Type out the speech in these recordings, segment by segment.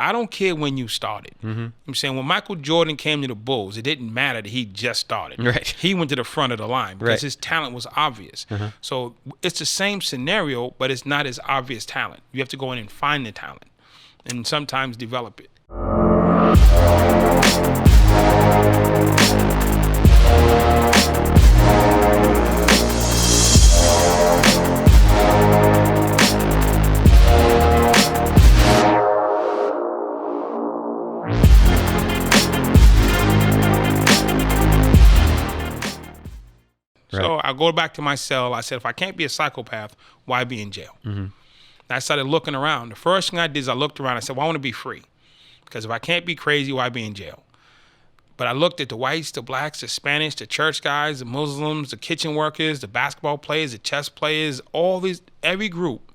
I don't care when you started. I'm saying when Michael Jordan came to the Bulls, it didn't matter that he just started. Right. He went to the front of the line because Right. his talent was obvious. So it's the same scenario, but it's not as obvious talent. You have to go in and find the talent and sometimes develop it. So I go back to my cell. I said, if I can't be a psychopath, why be in jail? And I started looking around. The first thing I did is I looked around. I said, well, I want to be free. Because if I can't be crazy, why be in jail? But I looked at the whites, the blacks, the Spanish, the church guys, the Muslims, the kitchen workers, the basketball players, the chess players, every group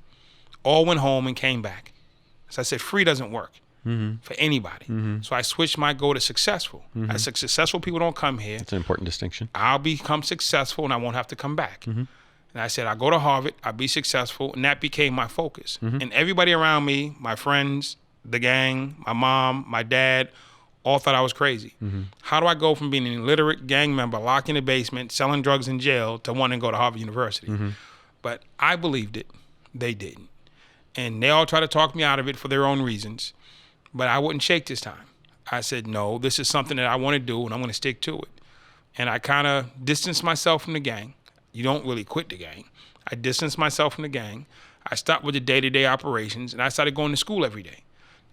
all went home and came back. So I said, free doesn't work for anybody. So I switched my goal to successful. I said, successful people don't come here. That's an important distinction. I'll become successful and I won't have to come back. And I said, I'll go to Harvard, I'll be successful, and that became my focus. And everybody around me, my friends, the gang, my mom, my dad, all thought I was crazy. How do I go from being an illiterate gang member locked in the basement, selling drugs in jail, to wanting to go to Harvard University? But I believed it. They didn't. And they all tried to talk me out of it for their own reasons. But I wouldn't shake this time. I said, no, this is something that I want to do, and I'm going to stick to it. And I kind of distanced myself from the gang. You don't really quit the gang. I distanced myself from the gang. I stopped with the day-to-day operations, and I started going to school every day.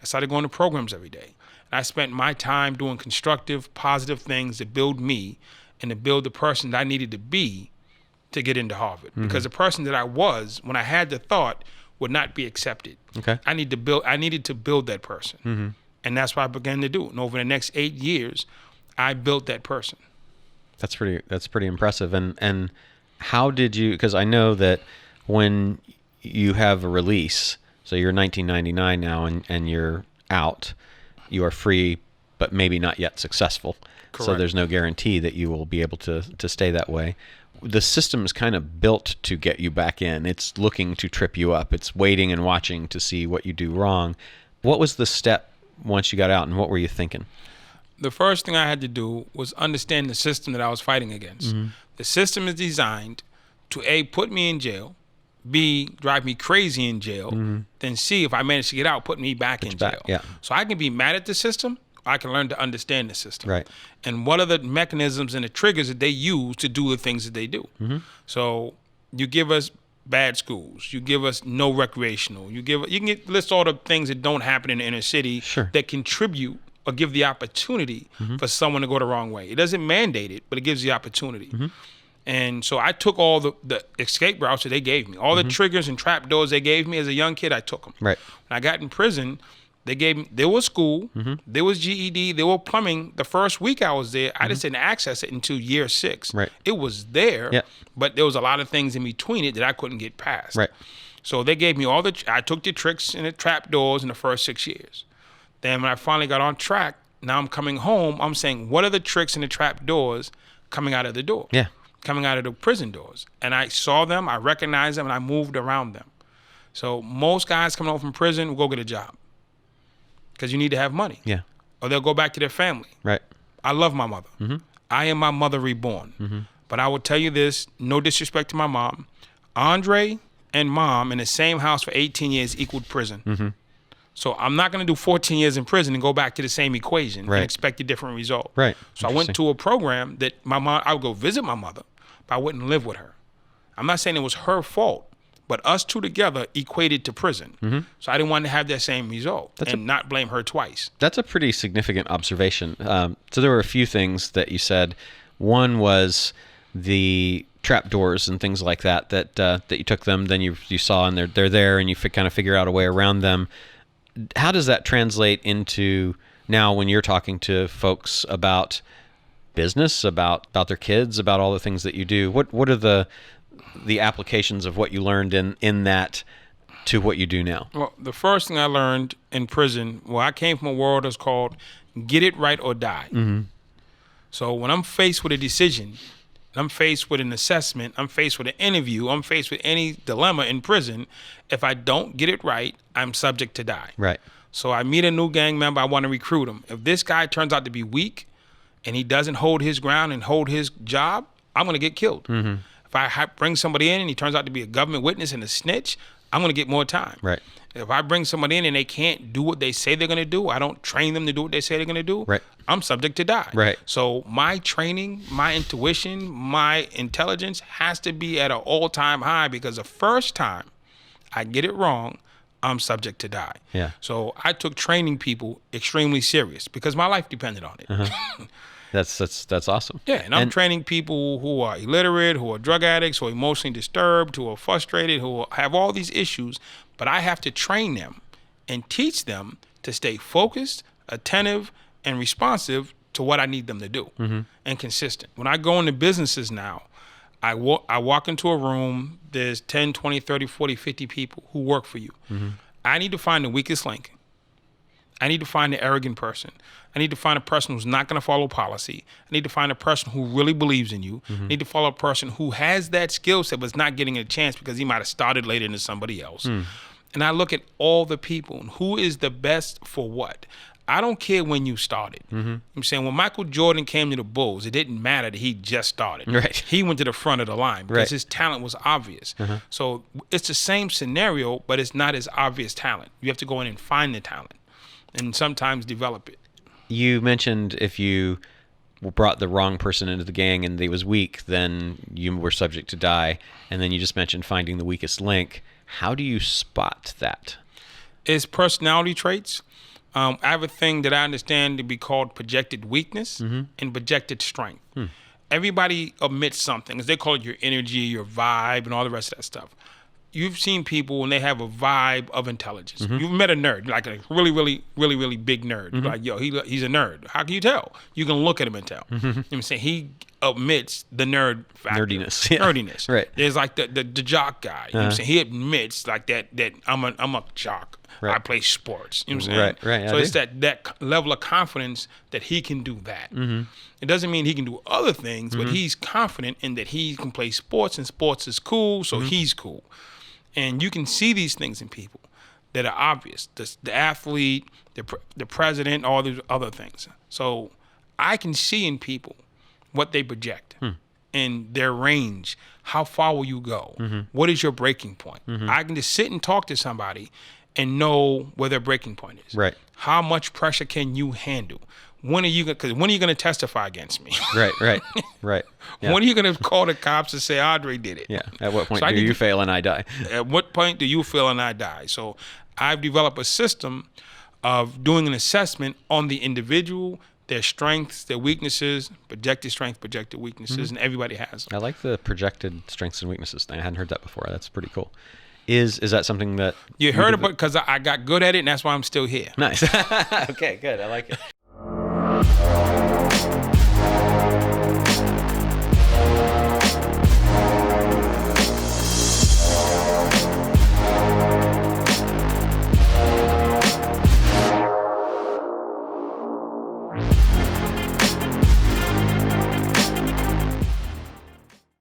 I started going to programs every day. And I spent my time doing constructive, positive things to build me and to build the person that I needed to be to get into Harvard. Because the person that I was, when I had the thought, would not be accepted. Okay. I needed to build that person. And that's what I began to do. And over the next 8 years, I built that person. That's pretty impressive. And how did you, because I know that when you have a release, so you're 1999 now and you're out, you are free, but maybe not yet successful. Correct. So there's no guarantee that you will be able to stay that way. The system is kind of built to get you back in. It's looking to trip you up. It's waiting and watching to see what you do wrong. What was the step once you got out, and what were you thinking? The first thing I had to do was understand the system that I was fighting against. The system is designed to A, put me in jail, B, drive me crazy in jail, then C, if I manage to get out, put me back in jail. Yeah. So I can be mad at the system, I can learn to understand the system. Right. And what are the mechanisms and the triggers that they use to do the things that they do. So you give us bad schools, you give us no recreational, you can list all the things that don't happen in the inner city that contribute or give the opportunity for someone to go the wrong way. It doesn't mandate it, but it gives the opportunity. And so I took all the escape routes that they gave me. All the triggers and trap doors they gave me as a young kid, I took them. Right. When I got in prison, there was school, there was GED, there was plumbing. The first week I was there, I just didn't access it until year 6. Right. It was there, but there was a lot of things in between it that I couldn't get past. Right. So they gave me I took the tricks and the trap doors in the first 6 years. Then when I finally got on track, now I'm coming home, I'm saying, what are the tricks and the trap doors coming out of the door? Yeah. Coming out of the prison doors. And I saw them, I recognized them, and I moved around them. So most guys coming home from prison will go get a job because you need to have money. Yeah. Or they'll go back to their family. Right. I love my mother. I am my mother reborn. But I will tell you this, no disrespect to my mom, Andre and mom in the same house for 18 years equaled prison. So I'm not going to do 14 years in prison and go back to the same equation and expect a different result. Right. So I went to a program that I would go visit my mother, but I wouldn't live with her. I'm not saying it was her fault, but us two together equated to prison. So I didn't want to have that same result not blame her twice. That's a pretty significant observation. So there were a few things that you said. One was the trapdoors and things like that you took them, then you saw, and they're there, and you kind of figure out a way around them. How does that translate into now when you're talking to folks about business, about their kids, about all the things that you do? What are the applications of what you learned in that to what you do now? Well, the first thing I learned in prison, I came from a world that's called get it right or die. So when I'm faced with a decision, I'm faced with an assessment, I'm faced with an interview, I'm faced with any dilemma in prison, if I don't get it right, I'm subject to die. Right. So I meet a new gang member. I want to recruit him. If this guy turns out to be weak and he doesn't hold his ground and hold his job, I'm going to get killed. If I bring somebody in and he turns out to be a government witness and a snitch, I'm going to get more time. Right. If I bring somebody in and they can't do what they say they're going to do, I don't train them to do what they say they're going to do, right. I'm subject to die. Right. So my training, my intuition, my intelligence has to be at an all-time high, because the first time I get it wrong, I'm subject to die. Yeah. So I took training people extremely serious because my life depended on it. That's awesome. Yeah, and I'm training people who are illiterate, who are drug addicts, who are emotionally disturbed, who are frustrated, who have all these issues, but I have to train them and teach them to stay focused, attentive, and responsive to what I need them to do, and consistent. When I go into businesses now, I walk into a room, there's 10, 20, 30, 40, 50 people who work for you. I need to find the weakest link. I need to find the arrogant person. I need to find a person who's not going to follow policy. I need to find a person who really believes in you. I need to follow a person who has that skill set but is not getting a chance because he might have started later than somebody else. And I look at all the people and who is the best for what. I don't care when you started. I'm saying when Michael Jordan came to the Bulls, it didn't matter that he just started. Right. He went to the front of the line because his talent was obvious. So it's the same scenario, but it's not as obvious talent. You have to go in and find the talent and sometimes develop it. You mentioned if you brought the wrong person into the gang and they was weak, then you were subject to die. And then you just mentioned finding the weakest link. How do you spot that? It's personality traits. I have a thing that I understand to be called projected weakness and projected strength. Everybody omits something. They call it your energy, your vibe, and all the rest of that stuff. You've seen people and they have a vibe of intelligence. You've met a nerd, like a really, really, really, really big nerd. Like, yo, he's a nerd. How can you tell? You can look at him and tell. You know what I'm saying? He omits the nerd factor. Nerdiness. Yeah. Nerdiness. Right. There's like the jock guy. You know what I'm saying? He admits like that I'm a jock. Right. I play sports. You know what I'm saying? Right. So it's that level of confidence that he can do that. It doesn't mean he can do other things, but he's confident in that he can play sports and sports is cool, so he's cool. And you can see these things in people that are obvious. The athlete, the president, all these other things. So I can see in people what they project and their range. How far will you go? What is your breaking point? I can just sit and talk to somebody and know where their breaking point is. Right. How much pressure can you handle? When are you going to testify against me? Right. Yeah. When are you going to call the cops and say Andre did it? Yeah. At what point do you fail and I die? At what point do you fail and I die? So I've developed a system of doing an assessment on the individual, their strengths, their weaknesses, projected strengths, projected weaknesses, and everybody has them. I like the projected strengths and weaknesses thing. I hadn't heard that before. That's pretty cool. Is that something that you heard about? Because I got good at it, and that's why I'm still here. Nice. Okay, good. I like it.